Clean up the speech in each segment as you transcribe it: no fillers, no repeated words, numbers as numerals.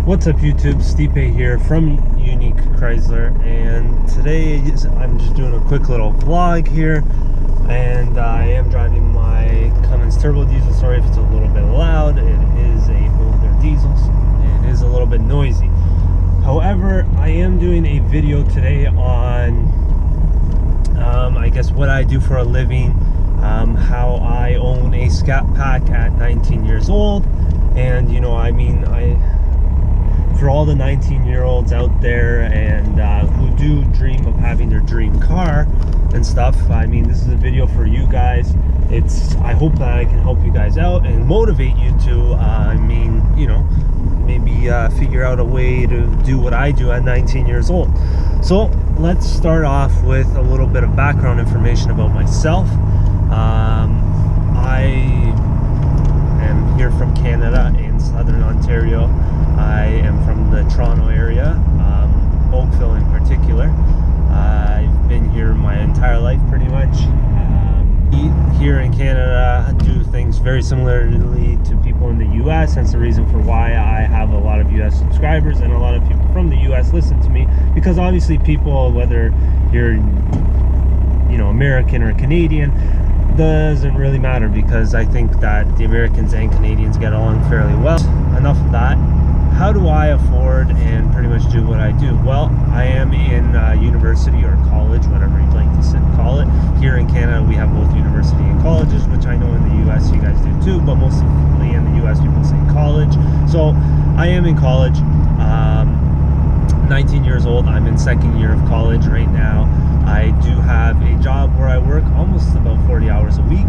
What's up YouTube, Stipe here from Unique Chrysler, and today I'm just doing a quick little vlog here, and I am driving my Cummins turbo diesel. Sorry if it's a little bit loud, it is a older diesel, so it is a little bit noisy. However, I am doing a video today on I guess what I do for a living, how I own a SCAT pack at 19 years old, and you know, I mean, for all the 19-year-olds out there and who do dream of having their dream car and stuff, I mean, this is a video for you guys. I hope that I can help you guys out and motivate you to, I mean, you know, maybe figure out a way to do what I do at 19 years old. So let's start off with a little bit of background information about myself. I am here from Canada in Southern Ontario. I am from the Toronto area, Oakville in particular. I've been here my entire life pretty much. Here in Canada, I do things very similarly to people in the US. That's the reason for why I have a lot of US subscribers and a lot of people from the US listen to me, because obviously people, whether you're, you know, American or Canadian, doesn't really matter, because I think that the Americans and Canadians get along fairly well. Enough of that. How do I afford and pretty much do what I do? Well, I am in university or college, whatever you'd like to call it. Here in Canada, we have both university and colleges, which I know in the US you guys do too, but mostly in the US people say college. So I am in college, 19 years old. I'm in second year of college right now. I do have a job where I work almost about 40 hours a week.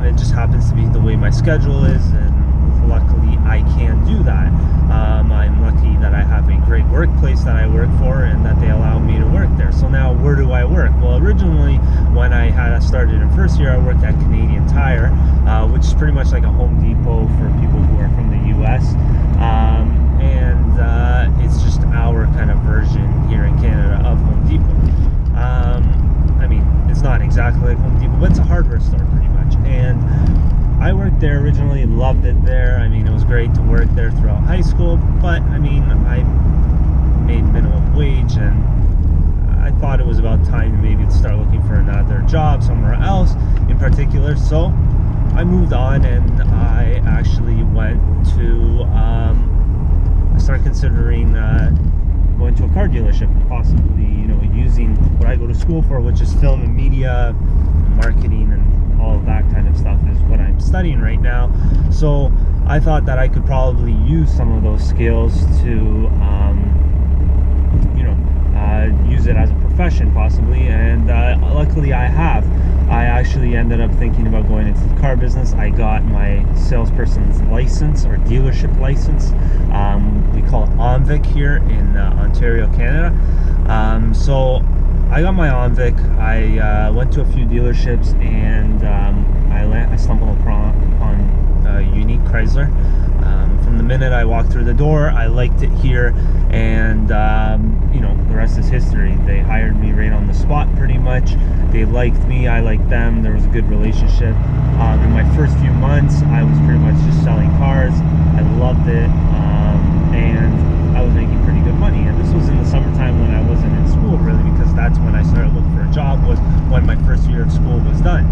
It just happens to be the way my schedule is, and luckily I can do that. I'm lucky that I have a great workplace that I work for and that they allow me to work there. So now, where do I work? Well, originally when I had started in first year, I worked at Canadian Tire, which is pretty much like a Home Depot for people who are from the US. It's just our kind of version here in Canada of Home Depot. I mean, it's not exactly like Home Depot, but it's a hardware store pretty much. And I worked there originally, loved it there. I mean, it was great to work there throughout high school, but I mean, I made minimum wage, and I thought it was about time to maybe start looking for another job somewhere else in particular. So I moved on, and I actually went to, I started considering going to a car dealership, and possibly, you know, using what I go to school for, which is film and media, marketing, and all of that kind of stuff is what I'm studying right now. So I thought that I could probably use some of those skills to, you know, use it as a profession possibly, and luckily I have. I actually ended up thinking about going into the car business. I got my salesperson's license, or dealership license. We call it ONVIC here in Ontario, Canada. So I got my ONVIC. I went to a few dealerships, and I stumbled upon Unique Chrysler. From the minute I walked through the door, I liked it here, and you know, the rest is history. They hired me right on the spot pretty much. They liked me, I liked them. There was a good relationship. In my first few months, I was pretty much just selling cars. I loved it, and I was making pretty good money. And this was in the summertime when I wasn't in school really, because that's when I started looking for a job, was when my first year of school was done.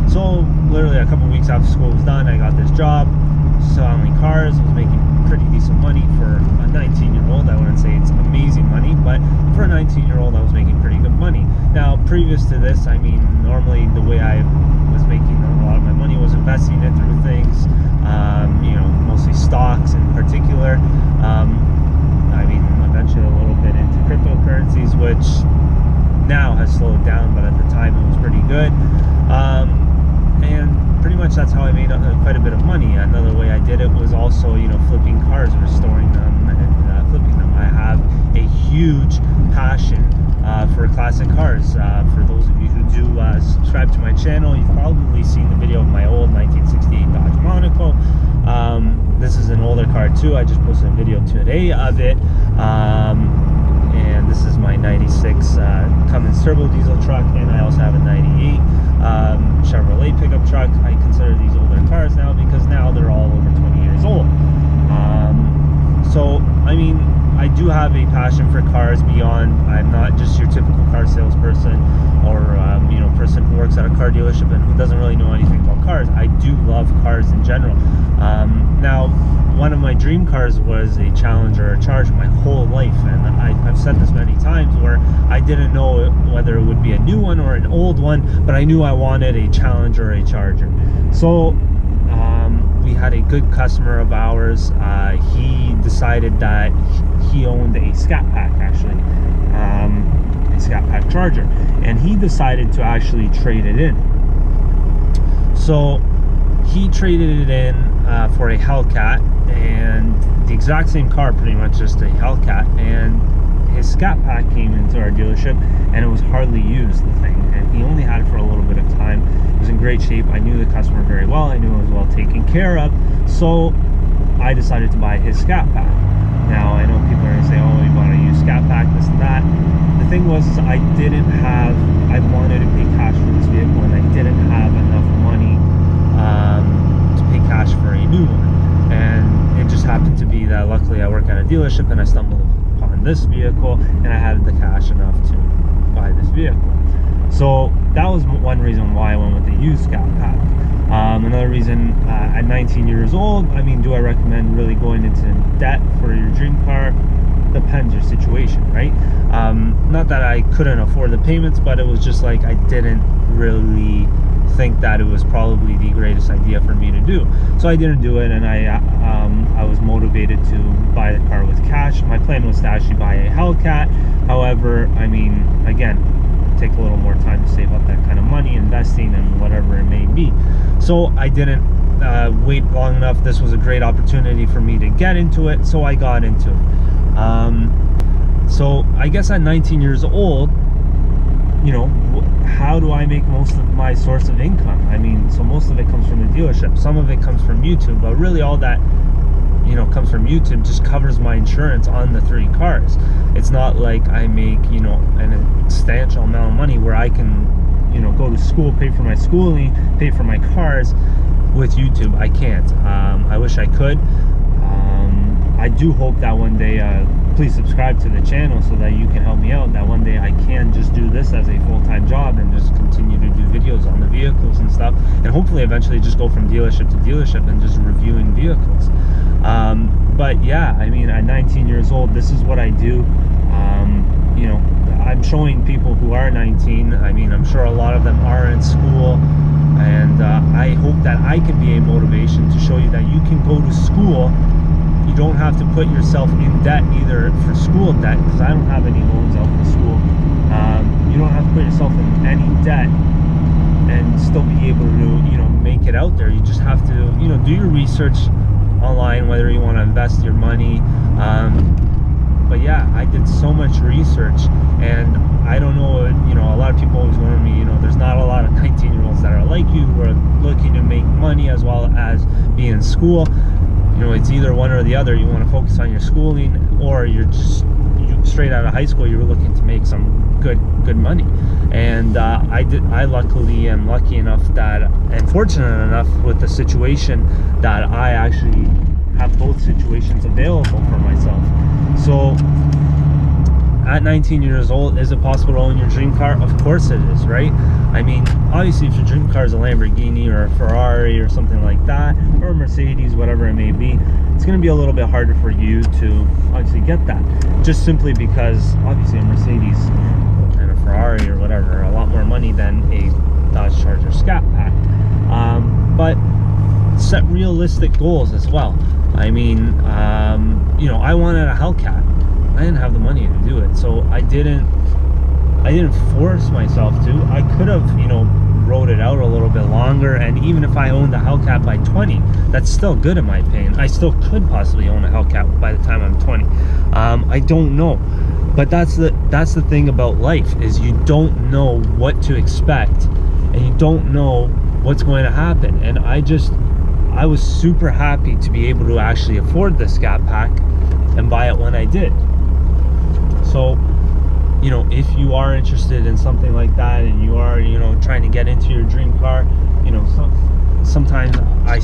So literally a couple weeks after school was done, I got this job selling cars. Was making pretty decent money for a 19-year-old. I wouldn't say it's amazing money, but for a 19-year-old, I was making pretty good money. Now, previous to this, I mean, normally the way I was making a lot of my money was investing it through things, you know, mostly stocks in particular. I mean, eventually a little bit into cryptocurrencies, which now has slowed down, but at the time it was pretty good. And pretty much that's how I made quite a bit of money. Another way I did it was also, you know, flipping cars, restoring them, and flipping them. I have a huge passion for classic cars. For those of you who do subscribe to my channel, you've probably seen the video of my old 1968 Dodge Monaco. This is an older car too. I just posted a video today of it. And this is my 96 Cummins turbo diesel truck, and I also have a 98 Chevrolet pickup truck. I consider these older cars now because now they're all over 20 years old. So I mean, I do have a passion for cars beyond. I'm not just your typical car salesperson or you know, person who works at a car dealership and who doesn't really know anything about cars. I do love cars in general. Now, one of my dream cars was a Challenger or a Charger my whole life, and I've said this many times, where I didn't know whether it would be a new one or an old one, but I knew I wanted a Challenger or a Charger. So we had a good customer of ours. He decided that he owned a SCAT pack, actually, a SCAT pack Charger, and he decided to actually trade it in. So he traded it in for a Hellcat, and the exact same car, pretty much just a Hellcat, and his SCAT pack came into our dealership and it was hardly used, the thing, and he only had it for a little bit of time. It was in great shape. I knew the customer very well. I knew it was well taken care of, so I decided to buy his SCAT pack. Now, I know people are going to say, oh, you bought a used SCAT pack, this and that. The thing was, is I wanted to pay cash for this vehicle, and I didn't have enough money to pay cash for a new one. And it just happened to be that luckily I work at a dealership and I stumbled upon this vehicle, and I had the cash enough to buy this vehicle. So that was one reason why I went with the used SCAT pack. Another reason, at 19 years old, I mean, do I recommend really going into debt for your dream car? Depends your situation, right? Not that I couldn't afford the payments, but it was just like I didn't really think that it was probably the greatest idea for me to do. So I didn't do it, and I was motivated to buy the car with cash. My plan was to actually buy a Hellcat. However, I mean, again, take a little more time to save up that kind of money, investing and whatever it may be. So I didn't wait long enough. This was a great opportunity for me to get into it, so I got into it. So I guess at 19 years old, you know, how do I make most of my source of income? I mean, so most of it comes from the dealership, some of it comes from YouTube, but really all that, you know, comes from YouTube just covers my insurance on the 3 cars. It's not like I make, you know, an substantial amount of money where I can, you know, go to school, pay for my schooling, pay for my cars with YouTube. I can't. I wish I could. I do hope that one day, please subscribe to the channel so that you can help me out, that one day I can just do this as a full-time job and just continue to do videos on the vehicles and stuff, and hopefully eventually just go from dealership to dealership and just reviewing vehicles. But yeah, I mean, at 19 years old, this is what I do. You know, I'm showing people who are 19. I mean, I'm sure a lot of them are in school, and I hope that I can be a motivation to show you that you can go to school. You don't have to put yourself in debt either for school debt, because I don't have any loans out for school. You don't have to put yourself in any debt and still be able to, you know, make it out there. You just have to, you know, do your research online, whether you want to invest your money. But yeah, I did so much research, and I don't know, you know, a lot of people always go to me, you know, there's not a lot of 19-year-olds that are like you who are looking to make money as well as be in school. You know, it's either one or the other. You want to focus on your schooling, or you're just straight out of high school, you're looking to make some good money. And I luckily am lucky enough that, and fortunate enough with the situation, that I actually have both situations available for myself. So at 19 years old, is it possible to own your dream car? Of course it is, right? I mean, obviously if your dream car is a Lamborghini or a Ferrari or something like that, or a Mercedes, whatever it may be, it's going to be a little bit harder for you to obviously get that, just simply because obviously a Mercedes and a Ferrari or whatever are a lot more money than a Dodge Charger SCAT pack. But set realistic goals as well. I mean, you know, I wanted a Hellcat. I didn't have the money to do it, so I didn't force myself to. I could have, you know, rode it out a little bit longer, and even if I owned a Hellcat by 20, that's still good in my opinion. I still could possibly own a Hellcat by the time I'm 20. I don't know, but that's the thing about life, is you don't know what to expect, and you don't know what's going to happen. And I was super happy to be able to actually afford the SCAT pack and buy it when I did. So, you know, if you are interested in something like that, and you are, you know, trying to get into your dream car, you know, sometimes I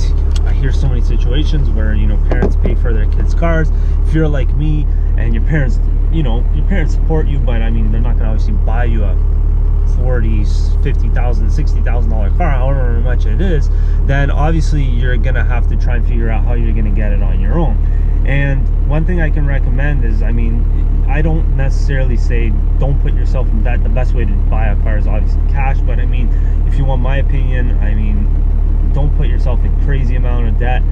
hear so many situations where, you know, parents pay for their kids' cars if you're like me and your parents, your parents support you, but I mean, they're not going to obviously buy you a $40,000, $50,000, $60,000 car, however much it is, then obviously you're gonna have to try and figure out how you're gonna get it on your own. And one thing I can recommend is, I mean, I don't necessarily say don't put yourself in debt. The best way to buy a car is obviously cash, but I mean, if you want my opinion, I mean, don't put yourself in crazy amount of debt.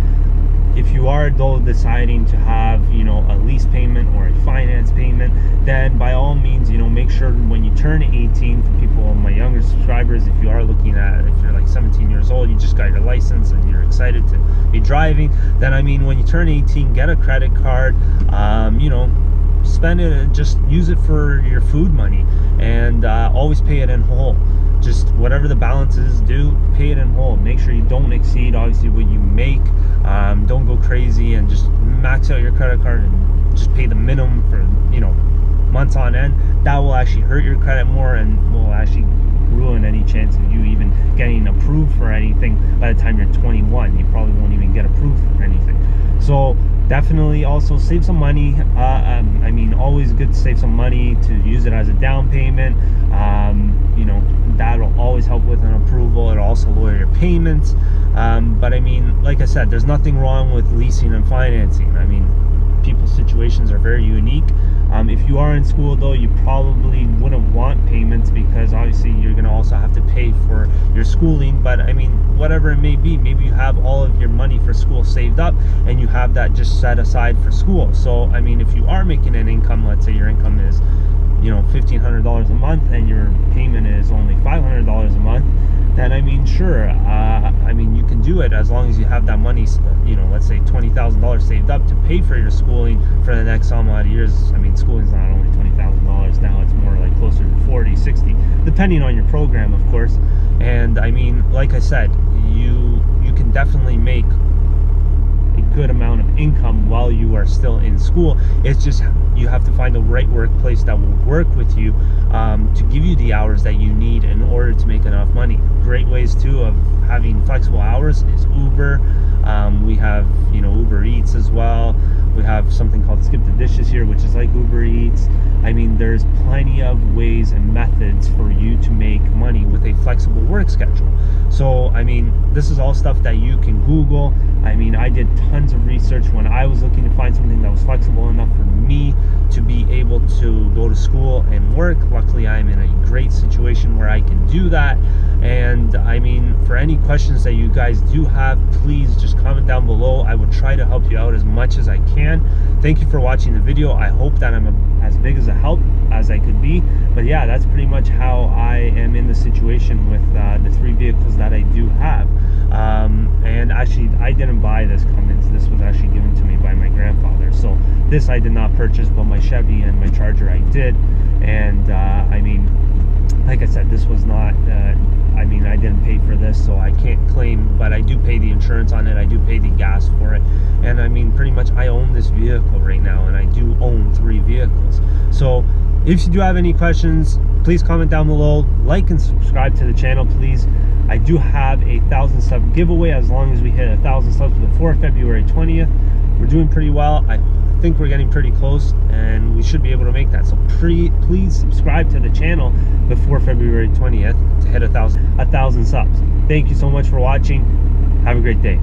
If you are though deciding to have, a lease payment or a finance payment, then by all means, make sure when you turn 18, for people, my younger subscribers, if you're like 17 years old, you just got your license and you're excited to be driving, then I mean, when you turn 18, get a credit card, spend it, just use it for your food money, and always pay it in whole. Just whatever the balance is due, pay it in whole. Make sure you don't exceed obviously what you make. Don't go crazy and just max out your credit card and just pay the minimum for months on end. That will actually hurt your credit more and will actually ruin any chance of you even getting approved for anything by the time you're 21. You probably won't even get approved for anything. So definitely also save some money. I mean, always good to save some money to use it as a down payment. That'll always help with an approval. It'll also lower your payments. But I mean, like I said, there's nothing wrong with leasing and financing. I mean, people's situations are very unique. If you are in school though, you probably wouldn't want payments, because obviously you're going to also have to pay for your schooling. But I mean, whatever it may be, maybe you have all of your money for school saved up and you have that just set aside for school. So I mean, if you are making an income, let's say your income is $1,500 a month and your payment is only $500 a month, then I mean, sure, I mean, you can do it as long as you have that money, let's say $20,000 saved up to pay for your schooling for the next some odd years. I mean, schooling's not only $20,000 now, it's more like closer to 40, 60, depending on your program, of course. And I mean, like I said, you can definitely make a good amount of income while you are still in school. It's just you have to find the right workplace that will work with you to give you the hours that you need in order to make enough money. Great ways too of having flexible hours is Uber. We have Uber Eats as well. We have something called Skip the Dishes here, which is like Uber Eats. I mean, there's plenty of ways and methods for you to make money with a flexible work schedule. So I mean, this is all stuff that you can Google. I mean, I did tons of research when I was looking to find something that was flexible enough for me to be able to go to school and work. Luckily, I'm in a great situation where I can do that. And I mean, for any questions that you guys do have, please just comment down below. I will try to help you out as much as I can. Thank you for watching the video. I hope that I'm as big as a help as I could be. But yeah, that's pretty much how I am in the situation with the 3 vehicles that I do have. And actually, I didn't buy this Cummins. This was actually given to me by my grandfather. So this I did not purchase, but my Chevy and my Charger I did. And I mean, like I said, this was not I mean, I didn't pay for this, so I can't claim, but I do pay the insurance on it. I do pay the gas for it. And I mean, pretty much I own this vehicle right now, and I do own 3 vehicles. So if you do have any questions, please comment down below. Like and subscribe to the channel, please. I do have a 1,000 sub giveaway as long as we hit 1,000 subs before February 20th. We're doing pretty well. I think we're getting pretty close, and we should be able to make that. So please subscribe to the channel before February 20th to hit 1,000 subs. Thank you so much for watching. Have a great day.